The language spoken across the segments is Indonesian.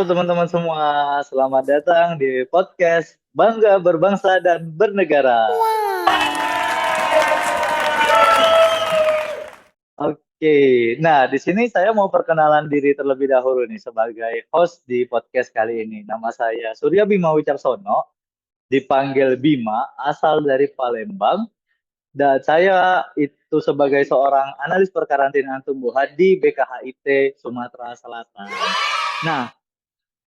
Halo teman-teman semua, selamat datang di podcast Bangga Berbangsa dan Bernegara. Oke, nah di sini saya mau perkenalan diri terlebih dahulu nih sebagai host di podcast kali ini. Nama saya Surya Bima Wicaksono, dipanggil Bima, asal dari Palembang, dan saya itu sebagai seorang analis perkarantinaan tumbuhan di BKHIT Sumatera Selatan. Nah,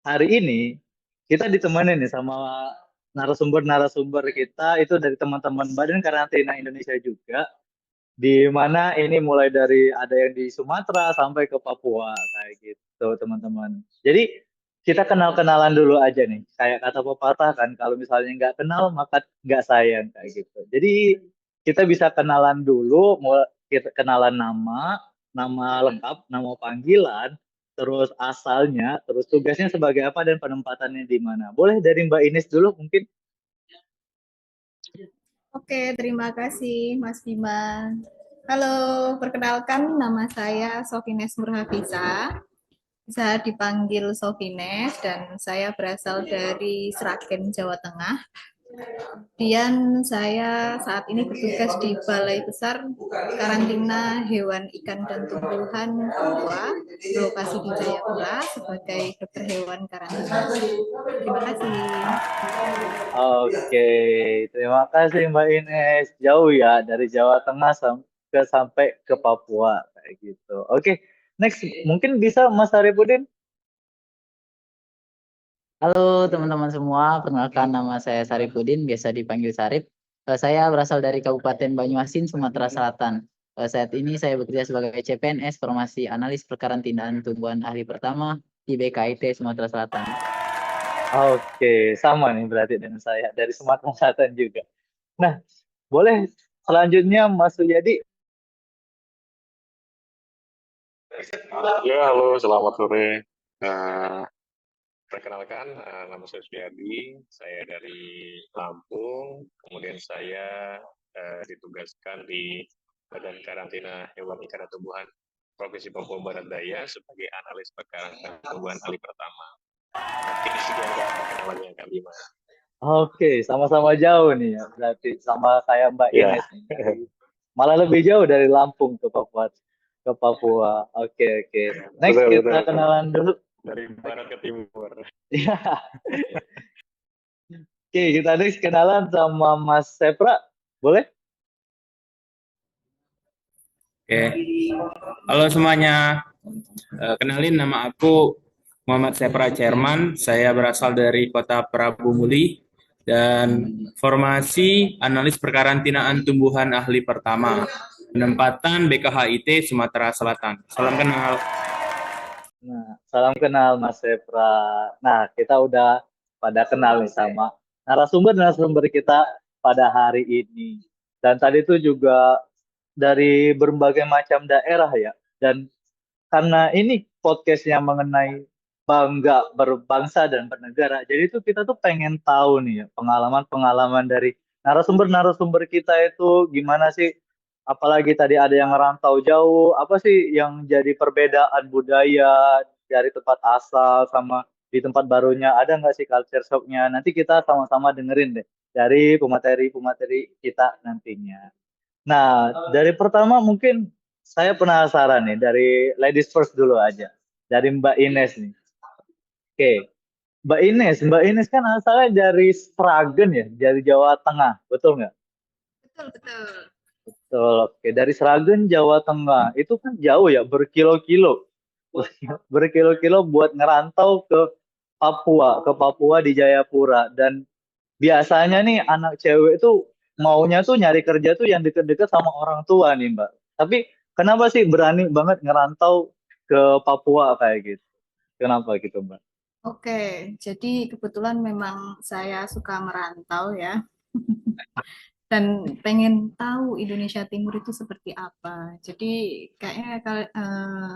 hari ini kita ditemani nih sama narasumber-narasumber kita itu dari teman-teman Badan Karantina Indonesia juga, di mana ini mulai dari ada yang di Sumatera sampai ke Papua kayak gitu teman-teman. Jadi kita kenal-kenalan dulu aja nih. Kayak kata pepatah kan, kalau misalnya nggak kenal maka nggak sayang kayak gitu. Jadi kita bisa kenalan dulu, kita kenalan nama, nama lengkap, nama panggilan, terus asalnya, terus tugasnya sebagai apa dan penempatannya di mana. Boleh dari Mbak Ines dulu mungkin. Oke, terima kasih Mas Bima. Halo, perkenalkan nama saya Sofines Nurhafisa. Bisa dipanggil Sofines dan saya berasal dari Sragen, Jawa Tengah. Kemudian saya saat ini bertugas di Balai Besar Karantina Hewan Ikan dan Tumbuhan Papua, berlokasi di Jayapura sebagai dokter hewan karantina. Terima kasih. Oke, terima kasih Mbak Ines. Jauh ya dari Jawa Tengah sampai ke Papua kayak gitu. Oke, next mungkin bisa Mas Arifudin. Halo teman-teman semua, perkenalkan nama saya Sarifudin, biasa dipanggil Sarif. Saya berasal dari Kabupaten Banyuasin, Sumatera Selatan. Saat ini saya bekerja sebagai CPNS, Formasi Analis Perkarantinaan Tumbuhan Ahli Pertama di BKIT Sumatera Selatan. Oke, sama nih berarti dengan saya dari Sumatera Selatan juga. Nah, boleh selanjutnya Mas Suyadi. Ya, halo, selamat sore. Eh, Perkenalkan, nama saya Suryadi, saya dari Lampung, kemudian saya ditugaskan di Badan Karantina Hewan Ikan dan Tumbuhan Provinsi Papua Barat Daya sebagai analis perkarantinaan tumbuhan ahli pertama. Mungkin sekian perkenalannya Kak Bima. Oke, sama-sama jauh nih ya. Berarti sama kayak Mbak Ya, Ines nih. Malah lebih jauh dari Lampung ke Papua. Ke Papua. Oke, oke. Next betul, kita betul. kenalan dulu. Dari barat ke timur. Ya. Oke, kita next kenalan sama Mas Sepra. Boleh? Oke, halo semuanya. Kenalin nama aku Muhammad Sepra Cerman. Saya berasal dari Kota Prabu Muli dan formasi analis perkarantinaan tumbuhan ahli pertama. Penempatan BKHIT Sumatera Selatan. Salam kenal. Nah, salam kenal Mas Sepra. Nah, kita udah pada kenal nih sama narasumber-narasumber kita pada hari ini. Dan tadi itu juga dari berbagai macam daerah ya. Dan karena ini podcastnya mengenai bangga berbangsa dan bernegara, jadi itu kita tuh pengen tahu nih ya, pengalaman-pengalaman dari narasumber-narasumber kita itu gimana sih, apalagi tadi ada yang ngerantau jauh, apa sih yang jadi perbedaan budaya dari tempat asal sama di tempat barunya, ada nggak sih culture shocknya? Nanti kita sama-sama dengerin deh dari pemateri-pemateri kita nantinya. Nah, dari pertama mungkin saya penasaran nih, dari ladies first dulu aja. Dari Mbak Ines nih. Oke, Mbak Ines kan asalnya dari Sragen ya, dari Jawa Tengah, betul nggak? Betul, betul. Betul, oke. Dari Sragen, Jawa Tengah, itu kan jauh ya, berkilo-kilo. Berkilo-kilo buat ngerantau ke Papua di Jayapura. Dan biasanya nih anak cewek tuh maunya tuh nyari kerja tuh yang deket-deket sama orang tua nih Mbak. Tapi kenapa sih berani banget ngerantau ke Papua kayak gitu? Kenapa gitu Mbak? Oke, jadi kebetulan memang saya suka merantau ya, dan pengen tahu Indonesia Timur itu seperti apa. Jadi kayaknya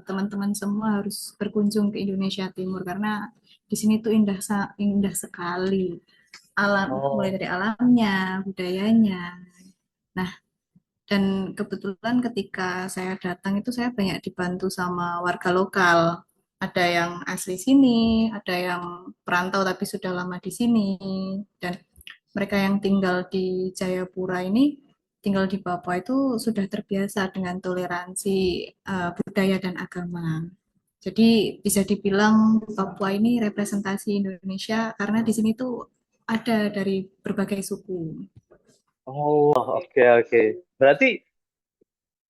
teman-teman semua harus berkunjung ke Indonesia Timur karena di sini tuh indah sekali. Alam, mulai Oh, dari alamnya, budayanya. Nah, dan kebetulan ketika saya datang itu saya banyak dibantu sama warga lokal. Ada yang asli sini, ada yang perantau tapi sudah lama di sini, dan mereka yang tinggal di Jayapura ini, tinggal di Papua itu sudah terbiasa dengan toleransi budaya dan agama. Jadi bisa dibilang Papua ini representasi Indonesia karena di sini tuh ada dari berbagai suku. Oh, oke oke. Berarti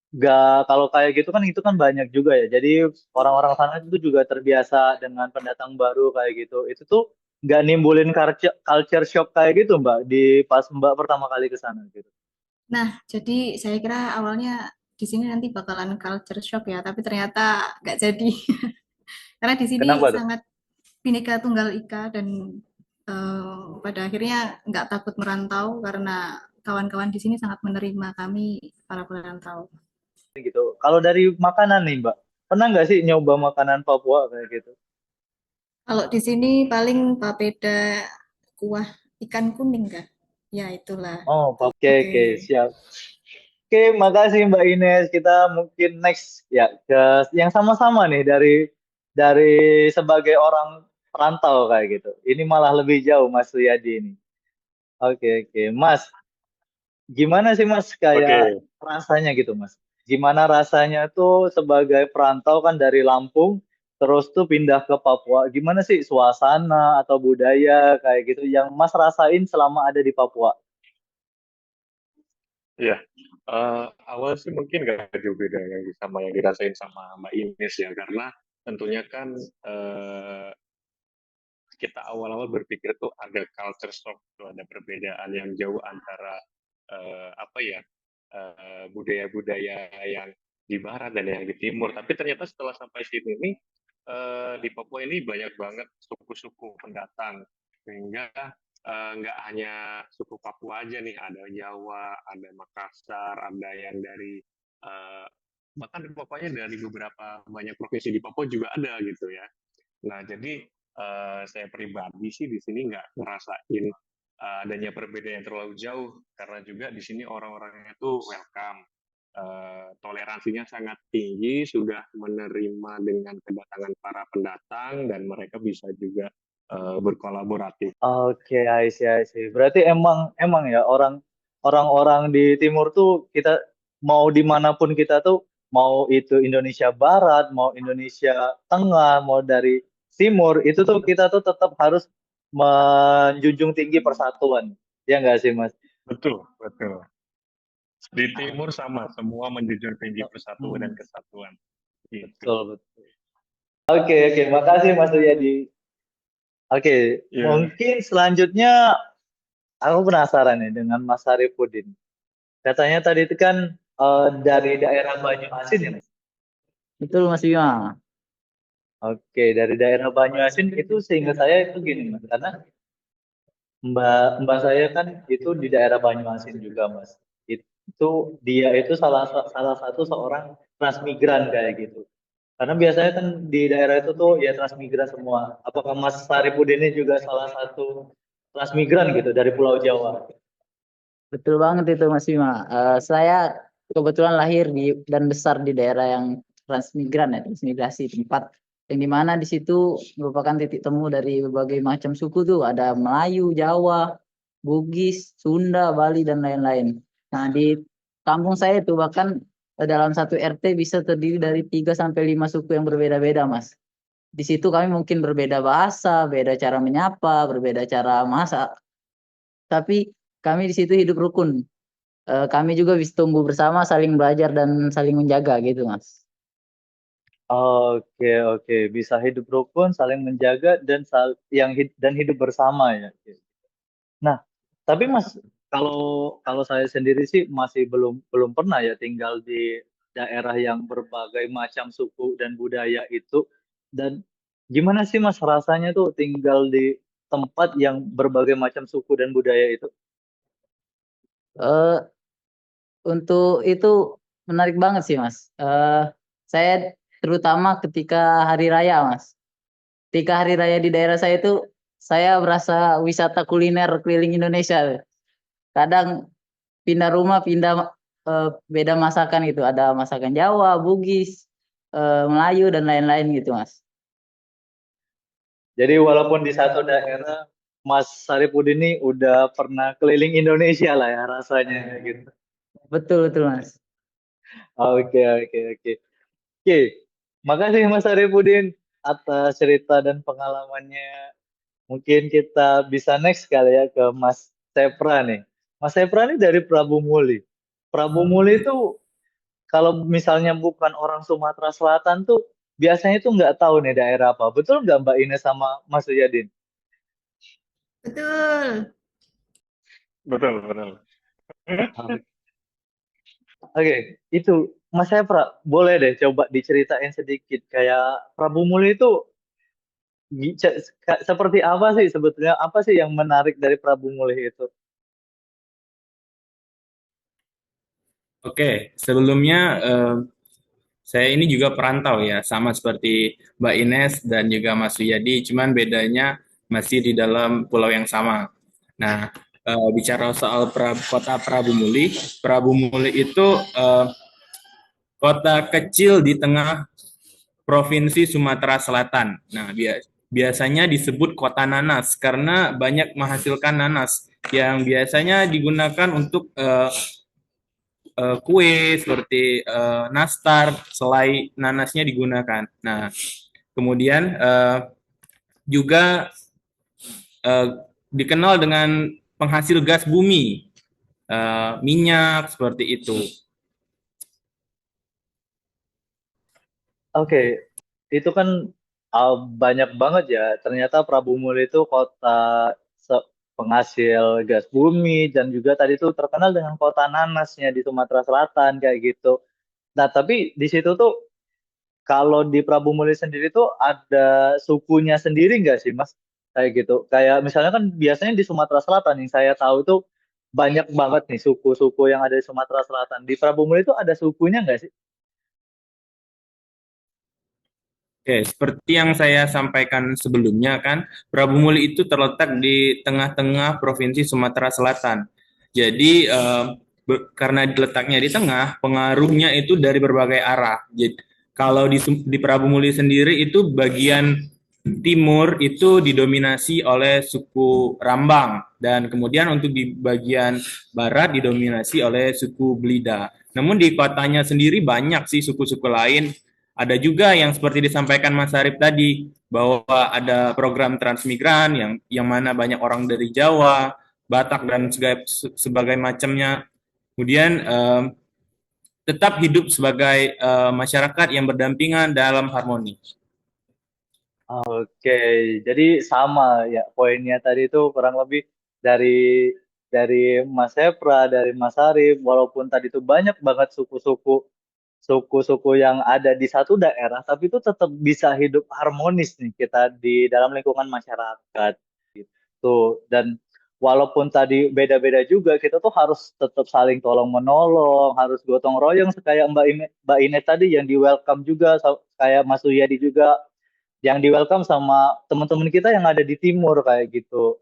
nggak kalau kayak gitu kan itu kan banyak juga ya. Jadi orang-orang sana itu juga terbiasa dengan pendatang baru kayak gitu. Itu tuh nggak nimbulin culture shock kayak gitu Mbak di pas Mbak pertama kali ke sana gitu. Nah, jadi saya kira awalnya di sini nanti bakalan culture shock ya, tapi ternyata nggak jadi. Karena di sini Kenapa tuh? sangat Bhinneka Tunggal Ika dan pada akhirnya nggak takut merantau karena kawan-kawan di sini sangat menerima kami para perantau. Gitu. Kalau dari makanan nih Mbak, pernah nggak sih nyoba makanan Papua kayak gitu? Kalau di sini paling papeda kuah ikan kuning kan? Ya itulah. Oh, oke Oke. oke siap. Oke, makasih Mbak Ines. Kita mungkin next ya ke yang sama-sama nih dari sebagai orang perantau kayak gitu. Ini malah lebih jauh Mas Riyadi ini. Oke oke, Mas, gimana sih Mas kayak Oke, rasanya gitu Mas? Gimana rasanya tuh sebagai perantau kan dari Lampung terus tuh pindah ke Papua. Gimana sih suasana atau budaya kayak gitu yang Mas rasain selama ada di Papua? iya. Awal sih mungkin gak jauh beda yang sama yang dirasain sama Mbak Ines ya, karena tentunya kan kita awal-awal berpikir tuh ada culture shock, tuh ada perbedaan yang jauh antara apa ya budaya-budaya yang di barat dan yang di timur. Tapi ternyata setelah sampai sini nih di Papua ini banyak banget suku-suku pendatang, sehingga nggak hanya suku Papua aja nih, ada Jawa, ada Makassar, ada yang dari eh, bahkan di Papuanya dari beberapa banyak provinsi di Papua juga ada gitu ya. Nah, jadi saya pribadi sih di sini nggak ngerasain adanya perbedaan yang terlalu jauh, karena juga di sini orang-orangnya tuh welcome, toleransinya sangat tinggi, sudah menerima dengan kedatangan para pendatang dan mereka bisa juga berkolaboratif. Oke, I see. Berarti emang ya orang-orang di timur tuh kita mau dimanapun kita tuh mau itu Indonesia Barat, mau Indonesia Tengah, mau dari timur itu tuh kita tuh tetap harus menjunjung tinggi persatuan. Ya nggak sih, Mas? Betul, betul. Di timur sama, semua menjunjung tinggi persatuan dan Hmm, kesatuan. Gitu. betul, betul. Oke, makasih Mas Riyadi. Oke, Ya, mungkin selanjutnya aku penasaran nih dengan Mas Sarifudin. Katanya tadi itu kan dari daerah Banyuasin ya, Mas? Betul Mas Bima. Oke, dari daerah Banyuasin itu seingat saya itu gini, Mas. Karena Mbak Mbak saya kan itu di daerah Banyuasin juga, Mas. Itu dia itu salah satu seorang transmigran kayak gitu. Karena biasanya kan di daerah itu tuh ya transmigran semua. Apakah Mas Sarifudin ini juga salah satu transmigran gitu dari Pulau Jawa? Betul banget itu Mas Bima. Saya kebetulan lahir di dan besar di daerah yang transmigran ya, transmigrasi, tempat yang dimana di situ merupakan titik temu dari berbagai macam suku tuh, ada Melayu, Jawa, Bugis, Sunda, Bali dan lain-lain. Nah, di kampung saya itu bahkan dalam satu RT bisa terdiri dari 3 sampai 5 suku yang berbeda-beda, Mas. Di situ kami mungkin berbeda bahasa, beda cara menyapa, berbeda cara masak, tapi kami di situ hidup rukun. Kami juga bisa tumbuh bersama, saling belajar dan saling menjaga gitu, Mas. Oke, bisa hidup rukun, saling menjaga dan dan hidup bersama ya. Nah, tapi Mas, kalau kalau saya sendiri sih masih belum belum pernah ya tinggal di daerah yang berbagai macam suku dan budaya itu. Dan gimana sih Mas rasanya tuh tinggal di tempat yang berbagai macam suku dan budaya itu? Eh, untuk itu menarik banget sih, Mas. Saya terutama ketika hari raya, Mas. Ketika hari raya di daerah saya itu, saya berasa wisata kuliner keliling Indonesia. Kadang pindah rumah, pindah beda masakan gitu. Ada masakan Jawa, Bugis, Melayu dan lain-lain gitu, Mas. Jadi walaupun di satu daerah, Mas Saripudin ini udah pernah keliling Indonesia lah ya rasanya gitu. Betul betul Mas. Oke, oke, oke. Oke, makasih Mas Saripudin atas cerita dan pengalamannya. Mungkin kita bisa next kali ya ke Mas Sepra nih. Mas Sepra ini dari Prabu Muli. Prabu Muli itu kalau misalnya bukan orang Sumatera Selatan tuh biasanya tuh nggak tahu nih daerah apa. Betul nggak Mbak Ines sama Mas Suyadin? Betul. Betul, betul. Oke, itu Mas Sepra boleh deh coba diceritain sedikit kayak Prabu Muli itu seperti apa sih sebetulnya? Apa sih yang menarik dari Prabu Muli itu? Oke, sebelumnya saya ini juga perantau ya, sama seperti Mbak Ines dan juga Mas Wiyadi, cuman bedanya masih di dalam pulau yang sama. Nah, bicara soal kota Prabu Muli itu kota kecil di tengah Provinsi Sumatera Selatan. Nah, biasanya disebut kota nanas karena banyak menghasilkan nanas yang biasanya digunakan untuk kue seperti nastar, selai nanasnya digunakan. Nah, kemudian juga dikenal dengan penghasil gas bumi, minyak seperti itu. Oke, itu kan banyak banget ya. Ternyata Prabu Muli itu kota penghasil gas bumi dan juga tadi itu terkenal dengan kota nanasnya di Sumatera Selatan kayak gitu. Nah, tapi di situ tuh kalau di Prabu Muli sendiri tuh ada sukunya sendiri nggak sih, Mas? Kayak gitu. Kayak misalnya kan biasanya di Sumatera Selatan yang saya tahu tuh banyak banget nih suku-suku yang ada di Sumatera Selatan. Di Prabu Muli itu ada sukunya nggak sih? Oke, seperti yang saya sampaikan sebelumnya kan, Prabu Muli itu terletak di tengah-tengah Provinsi Sumatera Selatan. Jadi karena letaknya di tengah, pengaruhnya itu dari berbagai arah. Jadi kalau di Prabu Muli sendiri itu bagian timur itu didominasi oleh suku Rambang dan kemudian untuk di bagian barat didominasi oleh suku Belida. Namun di kotanya sendiri banyak sih suku-suku lain. Ada juga yang seperti disampaikan Mas Arif tadi, bahwa ada program transmigran yang mana banyak orang dari Jawa, Batak, dan sebagai macamnya. Kemudian tetap hidup sebagai masyarakat yang berdampingan dalam harmoni. Oke, jadi sama ya poinnya tadi itu kurang lebih dari Mas Sepra, dari Mas Arif, walaupun tadi itu banyak banget suku-suku yang ada di satu daerah, tapi itu tetap bisa hidup harmonis nih kita di dalam lingkungan masyarakat gitu. Dan walaupun tadi beda-beda juga, kita tuh harus tetap saling tolong menolong, harus gotong royong kayak Mbak Ine tadi yang di welcome juga, kayak Mas Uyadi juga yang di welcome sama teman-teman kita yang ada di timur kayak gitu.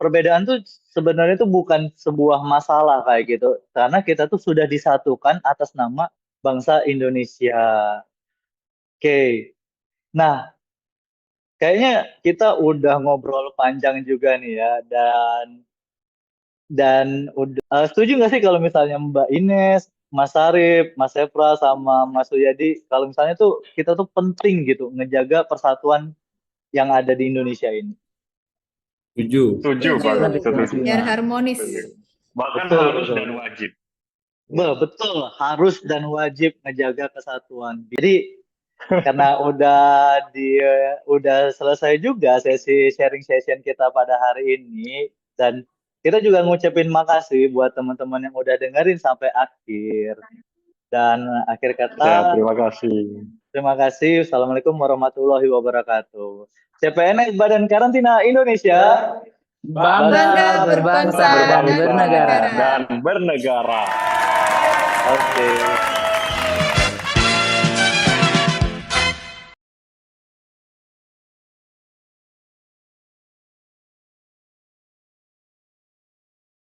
Perbedaan tuh sebenarnya tuh bukan sebuah masalah kayak gitu, karena kita tuh sudah disatukan atas nama bangsa Indonesia. Oke, nah kayaknya kita udah ngobrol panjang juga nih ya, dan udah setuju nggak sih kalau misalnya Mbak Ines, Mas Sarip, Mas Sepra, sama Mas Suyadi, kalau misalnya tuh kita tuh penting gitu ngejaga persatuan yang ada di Indonesia ini. Setuju. Setuju, Setuju. Pak. Setuju. Biar harmonis. Bahkan Betul, harus betul. dan wajib. Betul, harus dan wajib ngejaga kesatuan. Jadi karena udah selesai juga sesi sharing session kita pada hari ini, dan kita juga ngucapin makasih buat teman-teman yang udah dengerin sampai akhir. Dan akhir Ya, kata, terima kasih. terima kasih. Assalamualaikum warahmatullahi wabarakatuh. CPNS Badan Karantina Indonesia. Bangga berbangsa dan bernegara. dan bernegara. Oke.